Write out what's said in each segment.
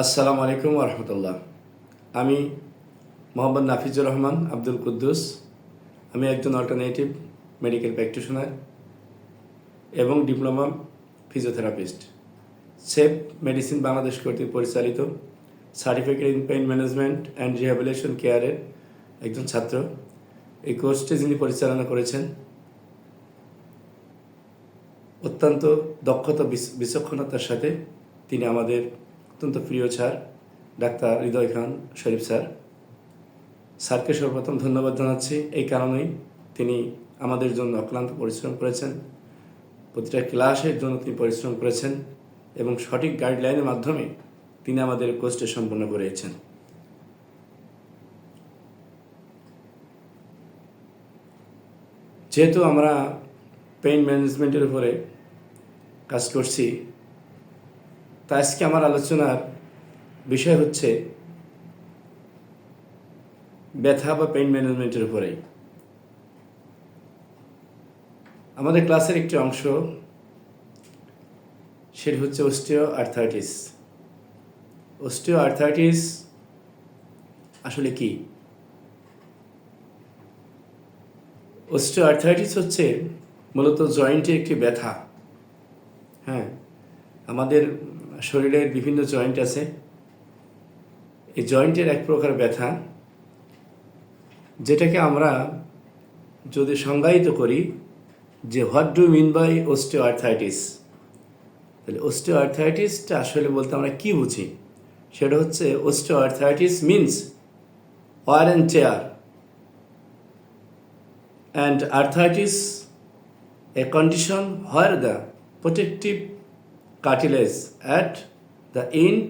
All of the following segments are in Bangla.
আসসালামু আলাইকুম রহমতুল্লাহ। আমি মোহাম্মদ নাফিজুর রহমান আব্দুল কুদ্দুস। আমি একজন অল্টারনেটিভ মেডিকেল প্র্যাকটিশনার এবং diploma physiotherapist. Safe medicine Bangladesh কর্তৃক পরিচালিত certificate in pain management and rehabilitation কেয়ারের একজন ছাত্র। এই কোর্সটি যিনি পরিচালনা করেছেন অত্যন্ত দক্ষতা বিচক্ষণতার সাথে, তিনি আমাদের অত্যন্ত প্রিয় স্যার ডাক্তার হৃদয় খান শরীফ স্যারকে সর্বপ্রথম ধন্যবাদ জানাচ্ছি। এই কারণেই তিনি আমাদের জন্য অক্লান্ত পরিশ্রম করেছেন, প্রতিটা ক্লাসের জন্য তিনি পরিশ্রম করেছেন এবং সঠিক গাইডলাইনের মাধ্যমে তিনি আমাদের কোর্সটি সম্পন্ন করেছেন। যেহেতু আমরা পেইন ম্যানেজমেন্টের উপরে কাজ করছি, তা আজকে আমার আলোচনার বিষয় হচ্ছে ব্যথা বা পেইন ম্যানেজমেন্টের উপরেই। আমাদের ক্লাসের একটি অংশ, সেটি হচ্ছে অস্টিও আর্থাইটিস। অস্টিও আর্থাইটিস আসলে কি? অস্টিও আর্থাইটিস হচ্ছে মূলত জয়েন্টে একটি ব্যথা। আমাদের শরীরের বিভিন্ন জয়েন্ট আছে, এই জয়েন্টের এক প্রকার ব্যথা, যেটাকে আমরা যদি সংজ্ঞায়িত করি যে what do mean by osteoarthritis, তাহলে অস্টিও আর্থাইটিসটা আসলে বলতে আমরা কি বুঝি? সেটা হচ্ছে osteoarthritis means wear and tear, and arthritis a condition where the protective cartilage at the end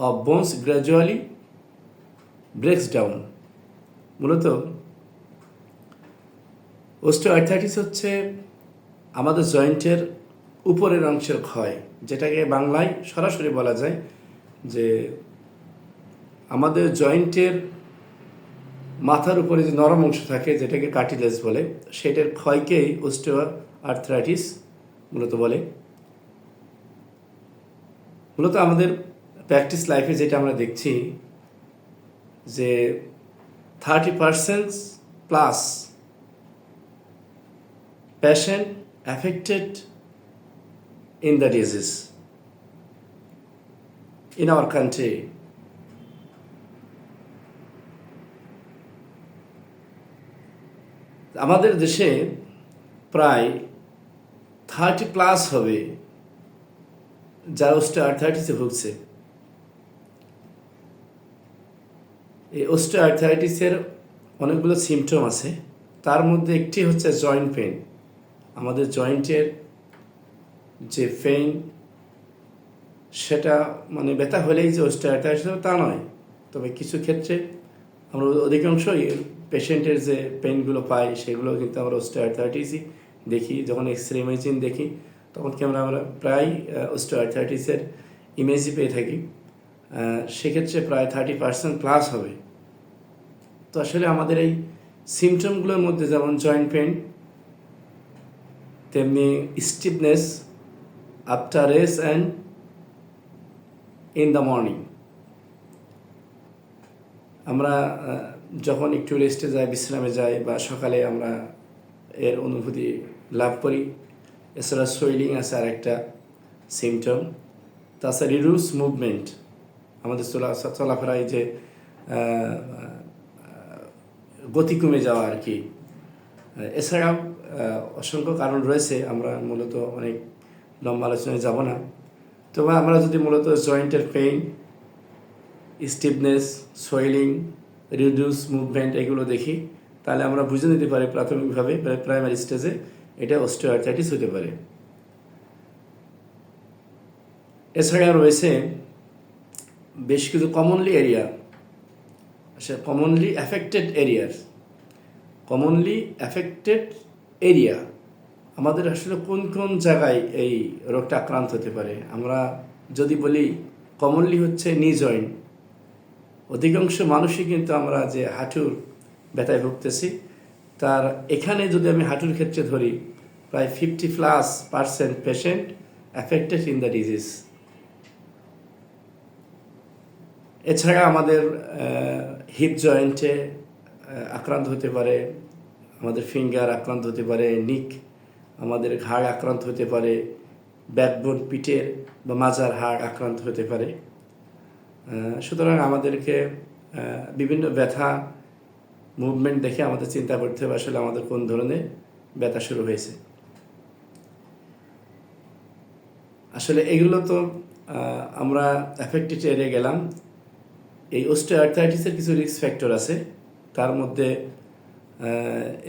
of bones gradually breaks down. মূলত অস্টিওআর্থাইটিস হচ্ছে আমাদের জয়েন্টের উপরের অংশের ক্ষয়, যেটাকে বাংলায় সরাসরি বলা যায় যে আমাদের জয়েন্টের মাথার উপরে যে নরম অংশ থাকে, যেটাকে কার্টিলেজ বলে, সেটার ক্ষয়কেই অস্টিওআর্থ্রাইটিস মূলত বলে। মূলত আমাদের প্র্যাকটিস লাইফে যেটা আমরা দেখছি যে 30% plus patient affected in the disease in our country. আমাদের দেশে প্রায় 30+ হবে যারা অস্টিওআর্থাইটিসে ভুগছে। এই অস্টিওআর্থাইটিসের অনেকগুলো সিমটম আছে, তার মধ্যে একটি হচ্ছে জয়েন্ট পেইন। আমাদের জয়েন্টের যে পেইন, সেটা মানে ব্যথা হলেই যে অস্টিওআর্থাইটিস তা নয়, তবে কিছু ক্ষেত্রে আমরা অধিকাংশই পেশেন্টের যে পেইনগুলো পাই সেগুলো কিন্তু আমরা অস্টিওআর্থাইটিসই দেখি। যখন এক্সরে ইমেজিং দেখি তখন কি আমরা প্রায় অস্টিওআর্থাইটিসের ইমেজই পেয়ে থাকি। সেক্ষেত্রে প্রায় 30% প্লাস হবে। তো আসলে আমাদের এই সিমটমগুলোর মধ্যে যেমন জয়েন্ট পেইন, তেমনি stiffness after rest and in the morning. আমরা যখন একটু রেস্টে যাই, বিশ্রামে যাই, বা সকালে আমরা এর অনুভূতি লাভ করি। এছাড়া সোয়েলিং আছে আর একটা সিমটম। তাছাড়া রিডিউস মুভমেন্ট, আমাদের চলাফেরায় যে গতি কমে যাওয়া আর কি। এছাড়াও অসংখ্য কারণ রয়েছে, আমরা মূলত অনেক লম্বা আলোচনায় যাব না। তবে আমরা যদি মূলত জয়েন্টের pain, stiffness, swelling, reduce movement এগুলো দেখি, তাহলে আমরা বুঝে নিতে পারি প্রাথমিকভাবে প্রাইমারি স্টেজে এটা অস্টিওআর্থাইটিস হতে পারে। এছাড়া রয়েছে বেশ কিছু কমনলি অ্যাফেক্টেড এরিয়া। আমাদের আসলে কোন কোন জায়গায় এই রোগটা আক্রান্ত হতে পারে? আমরা যদি বলি কমনলি হচ্ছে নি জয়েন্ট। অধিকাংশ মানুষই কিন্তু আমরা যে হাঁটুর ব্যথায় ভুগতেছি, তার এখানে যদি আমি হাঁটুর ক্ষেত্রে ধরি, প্রায় 50+% patient affected in the disease. এছাড়া আমাদের হিপ জয়েন্টে আক্রান্ত হতে পারে, আমাদের ফিঙ্গার আক্রান্ত হতে পারে, নিক আমাদের হাড় আক্রান্ত হতে পারে, ব্যাকবোন পিঠের বা মাজার হাড় আক্রান্ত হতে পারে। সুতরাং আমাদেরকে বিভিন্ন ব্যথা মুভমেন্ট দেখে আমাদের চিন্তা করতে হবে আসলে আমাদের কোন ধরনের ব্যথা শুরু হয়েছে। আসলে এগুলো তো আমরা অ্যাফেক্টেড এড়িয়ে গেলাম। এই অস্টিওআর্থ্রাইটিসের কিছু রিস্ক ফ্যাক্টর আছে, তার মধ্যে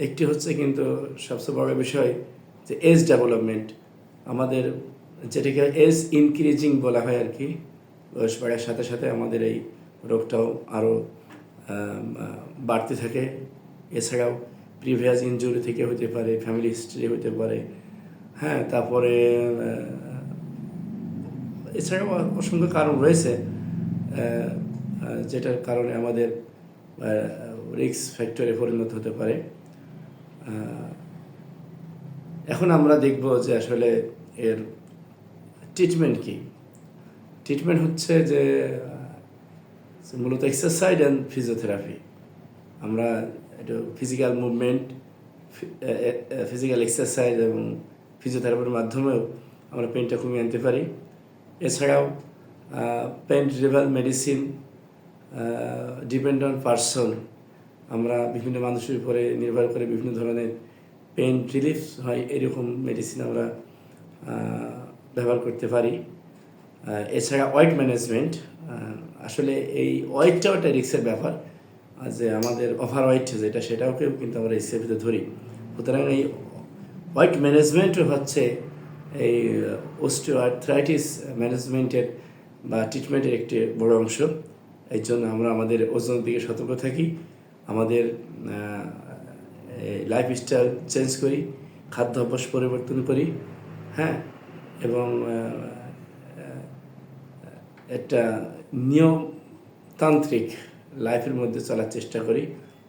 একটি হচ্ছে কিন্তু সবচেয়ে বড় বিষয় যে এজ ডেভেলপমেন্ট। আমাদের যেটাকে এজ ইনক্রিজিং বলা হয় আর কি, বয়স বাড়ার সাথে সাথে আমাদের এই রোগটাও আরও বাড়তে থাকে। এছাড়াও প্রিভিয়াস ইনজুরি থেকে হতে পারে, ফ্যামিলি হিস্ট্রি হতে পারে, হ্যাঁ, তারপরে এছাড়াও অসংখ্য কারণ রয়েছে যেটার কারণে আমাদের রিস্ক ফ্যাক্টরে পরিণত হতে পারে। এখন আমরা দেখব যে আসলে এর ট্রিটমেন্ট কি। ট্রিটমেন্ট হচ্ছে যে মূলত এক্সারসাইজ অ্যান্ড ফিজিওথেরাপি। আমরা একটু ফিজিক্যাল মুভমেন্ট, ফিজিক্যাল এক্সারসাইজ এবং ফিজিওথেরাপির মাধ্যমেও আমরা পেনটা কমিয়ে আনতে পারি। এছাড়াও pain reliever medicine depend on person, আমরা বিভিন্ন মানুষের উপরে নির্ভর করে বিভিন্ন ধরনের পেন রিলিফ হয় এরকম মেডিসিন আমরা ব্যবহার করতে পারি। এছাড়া ওয়েট ম্যানেজমেন্ট, আসলে এই ওয়েটটাও একটা রিস্কের ব্যাপার, যে আমাদের ওভার ওয়েট যেটা সেটাকেও কিন্তু আমরা রিস্কের ভিতরে ধরি। সুতরাং এই ওয়েট ম্যানেজমেন্টও হচ্ছে এই অস্টিওআর্থ্রাইটিস ম্যানেজমেন্টের বা ট্রিটমেন্টের একটি বড় অংশ। এই জন্য আমরা আমাদের ওজনের দিকে সতর্ক থাকি, আমাদের লাইফস্টাইল চেঞ্জ করি, খাদ্য অভ্যাস পরিবর্তন করি, হ্যাঁ, এবং একটা নিয়মতান্ত্রিক লাইফের মধ্যে চলার চেষ্টা করি।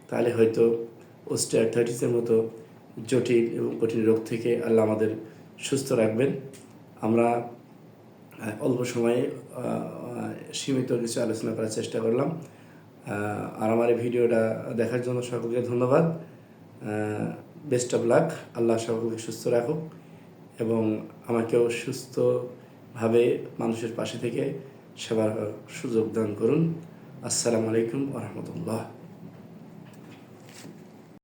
তাহলে হয়তো অস্টিওআর্থ্রাইটিসের মতো জটিল এবং কঠিন রোগ থেকে আল্লাহ আমাদের সুস্থ রাখবেন। আমরা অল্প সময়ে সীমিত কিছু আলোচনা করার চেষ্টা করলাম। আর আমার এই ভিডিওটা দেখার জন্য সকলকে ধন্যবাদ। Best of luck. আল্লাহ সকলকে সুস্থ রাখুক এবং আমাকেও সুস্থভাবে মানুষের পাশে থেকে সেবার সুযোগ দান করুন। আসসালামু আলাইকুম ওয়া রাহমাতুল্লাহ।